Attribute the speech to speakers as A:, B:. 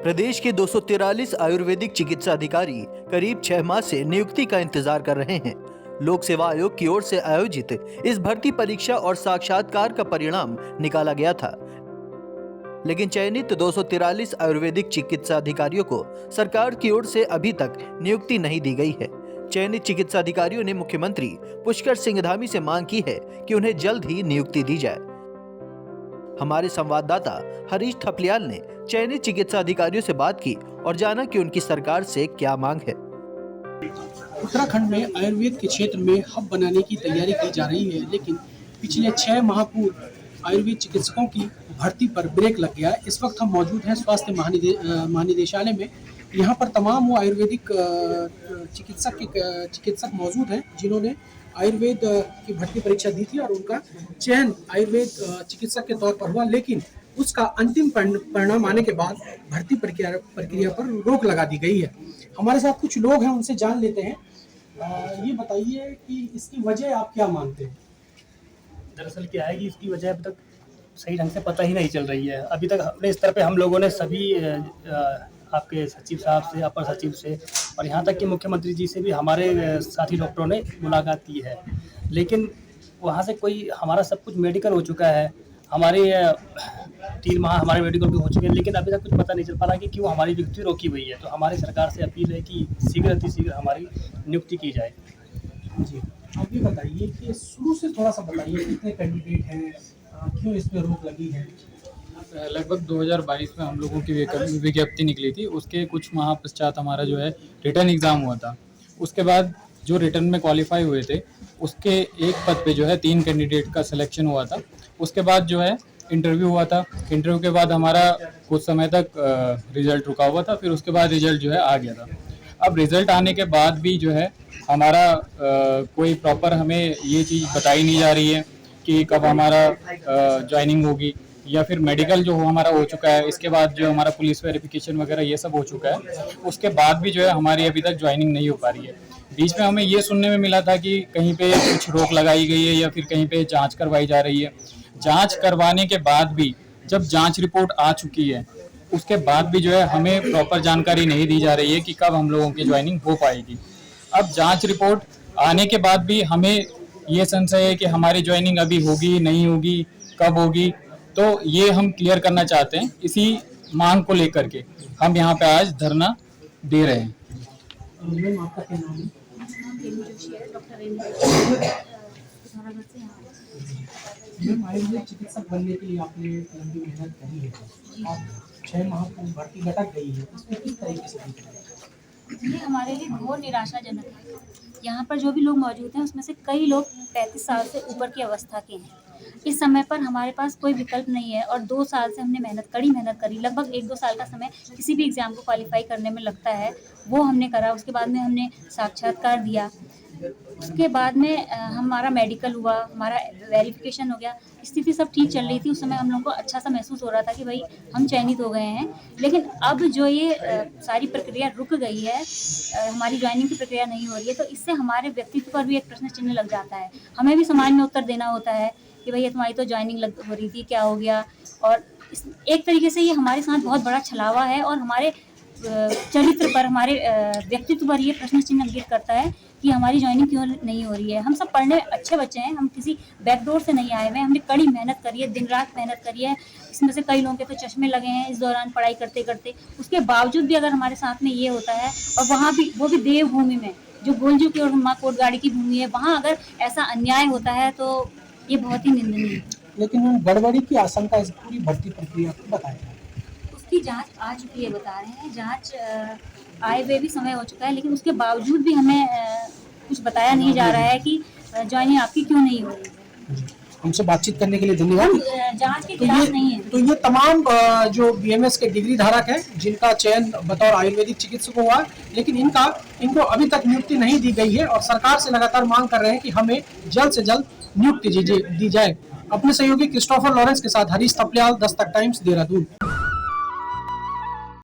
A: प्रदेश के 243 आयुर्वेदिक चिकित्सा अधिकारी करीब 6 माह से नियुक्ति का इंतजार कर रहे हैं। लोक सेवा आयोग की ओर से आयोजित इस भर्ती परीक्षा और साक्षात्कार का परिणाम निकाला गया था, लेकिन चयनित 243 आयुर्वेदिक चिकित्सा अधिकारियों को सरकार की ओर से अभी तक नियुक्ति नहीं दी गई है। चयनित चिकित्सा अधिकारियों ने मुख्यमंत्री पुष्कर सिंह धामी से मांग की है कि उन्हें जल्द ही नियुक्ति दी जाए। हमारे संवाददाता हरीश थपलियाल ने चयनित चिकित्सा अधिकारियों से बात की और जाना कि उनकी सरकार से क्या मांग है।
B: उत्तराखंड में आयुर्वेद के क्षेत्र में हब बनाने की तैयारी की जा रही है, लेकिन पिछले 6 माह पूर्व आयुर्वेद चिकित्सकों की भर्ती पर ब्रेक लग गया। इस वक्त हम मौजूद हैं स्वास्थ्य महानिदेशालय में। यहाँ पर तमाम वो आयुर्वेदिक चिकित्सक मौजूद हैं जिन्होंने आयुर्वेद की भर्ती परीक्षा दी थी और उनका चयन आयुर्वेद चिकित्सक के तौर पर हुआ, लेकिन उसका अंतिम परिणाम आने के बाद भर्ती प्रक्रिया पर रोक लगा दी गई है। हमारे साथ कुछ लोग हैं, उनसे जान लेते हैं। ये बताइए कि इसकी वजह आप क्या मानते हैं?
C: दरअसल क्या है कि इसकी वजह अभी तक सही ढंग से पता ही नहीं चल रही है। अभी तक अपने स्तर पे हम लोगों ने सभी आपके सचिव साहब से, अपर सचिव से और यहाँ तक कि मुख्यमंत्री जी से भी हमारे साथी डॉक्टरों ने मुलाकात की है, लेकिन वहाँ से कोई हमारा सब कुछ मेडिकल हो चुका है, हमारे 3 माह हमारे मेडिकल के हो चुके हैं, लेकिन अभी तक कुछ पता नहीं चल पा रहा कि क्यों हमारी नियुक्ति रोकी हुई है। तो हमारी सरकार से अपील है कि शीघ्र अतिशीघ्र हमारी नियुक्ति की जाए।
B: जी, आप ये बताइए कि शुरू से थोड़ा सा बताइए कितने कैंडिडेट हैं, क्यों इस पर रोक लगी है?
D: लगभग 2022 में हम लोगों की विज्ञप्ति निकली थी। उसके कुछ माह पश्चात हमारा जो है रिटर्न एग्ज़ाम हुआ था। उसके बाद जो रिटर्न में क्वालिफाई हुए थे उसके एक पद पे जो है 3 कैंडिडेट का सिलेक्शन हुआ था। उसके बाद जो है इंटरव्यू हुआ था। इंटरव्यू के बाद हमारा कुछ समय तक रिजल्ट रुका हुआ था, फिर उसके बाद रिजल्ट जो है आ गया था। अब रिजल्ट आने के बाद भी जो है हमारा कोई प्रॉपर हमें ये चीज़ बताई नहीं जा रही है कि कब हमारा ज्वाइनिंग होगी, या फिर मेडिकल जो हमारा हो चुका है, इसके बाद जो हमारा पुलिस वेरिफिकेशन वगैरह ये सब हो चुका है, उसके बाद भी जो है हमारी अभी तक ज्वाइनिंग नहीं हो पा रही है। बीच में हमें ये सुनने में मिला था कि कहीं पे कुछ रोक लगाई गई है या फिर कहीं पे जांच करवाई जा रही है। जांच करवाने के बाद भी जब जांच रिपोर्ट आ चुकी है उसके बाद भी जो है हमें प्रॉपर जानकारी नहीं दी जा रही है कि कब हम लोगों की ज्वाइनिंग हो पाएगी। अब जाँच रिपोर्ट आने के बाद भी हमें ये संशय है कि हमारी ज्वाइनिंग अभी होगी नहीं होगी, कब होगी, तो ये हम क्लियर करना चाहते हैं। इसी मांग को लेकर के हम यहाँ पे आज धरना दे रहे हैं।
B: मैम, आपका क्या नाम है? मैम, आयुर्वेद चिकित्सक बनने के लिए आपने लंबी मेहनत करी है, आप 6 माह पूर्व भर्ती लटक गई है, इसमें किस तरीके से देख रहे हैं?
E: ये हमारे लिए बहुत निराशाजनक है। यहाँ पर जो भी लोग मौजूद हैं उसमें से कई लोग 35 साल से ऊपर की अवस्था के हैं। इस समय पर हमारे पास कोई विकल्प नहीं है और 2 साल से हमने कड़ी मेहनत करी। लगभग 1-2 साल का समय किसी भी एग्ज़ाम को क्वालिफाई करने में लगता है, वो हमने करा। उसके बाद में हमने साक्षात्कार दिया, उसके बाद में हमारा मेडिकल हुआ, हमारा वेरिफिकेशन हो गया, स्थिति सब ठीक चल रही थी। उस समय हम लोगों को अच्छा सा महसूस हो रहा था कि भाई हम चयनित हो गए हैं। लेकिन अब जो ये सारी प्रक्रिया रुक गई है, हमारी ज्वाइनिंग की प्रक्रिया नहीं हो रही है, तो इससे हमारे व्यक्तित्व पर भी एक प्रश्न चिन्ह लग जाता है। हमें भी समाज में उत्तर देना होता है कि भैया तुम्हारी तो ज्वाइनिंग हो रही थी, क्या हो गया। और एक तरीके से ये हमारे साथ बहुत बड़ा छलावा है और हमारे चरित्र पर, हमारे व्यक्तित्व पर ये प्रश्न चिन्ह अंकित करता है कि हमारी ज्वाइनिंग क्यों नहीं हो रही है। हम सब पढ़ने अच्छे बच्चे हैं, हम किसी बैकडोर से नहीं आए हुए हैं। हमने कड़ी मेहनत करी है, दिन रात मेहनत करी है। इसमें से कई लोगों के तो चश्मे लगे हैं इस दौरान पढ़ाई करते करते। उसके बावजूद भी अगर हमारे साथ में ये होता है, और वहाँ भी वो भी देवभूमि में, जो गोलजू की और माँ कोटगाड़ी की भूमि है, वहाँ अगर ऐसा अन्याय होता है तो ये बहुत ही निंदनीय है।
B: लेकिन गड़बड़ी की आशंका इस पूरी भर्ती प्रक्रिया को बताया।
E: उसकी जांच आ चुकी है, बता रहे हैं। जांच आए हुए भी समय हो चुका है, लेकिन उसके बावजूद भी हमें कुछ बताया नहीं जा रहा है कि ज्वाइनिंग आपकी क्यों नहीं हो रही है।
B: हमसे बातचीत करने के लिए धन्यवाद।
E: जांच के खिलाफ नहीं है।
B: तो ये तमाम जो बीएमएस के डिग्री धारक हैं जिनका चयन बतौर आयुर्वेदिक चिकित्सक हुआ, लेकिन इनको अभी तक नियुक्ति नहीं दी गई है और सरकार से लगातार मांग कर रहे हैं कि हमें जल्द से जल्द नियुक्ति दी जाए। अपने सहयोगी क्रिस्टोफर लॉरेंस के साथ हरीश थपलियाल, दस्तक टाइम्स, देहरादून।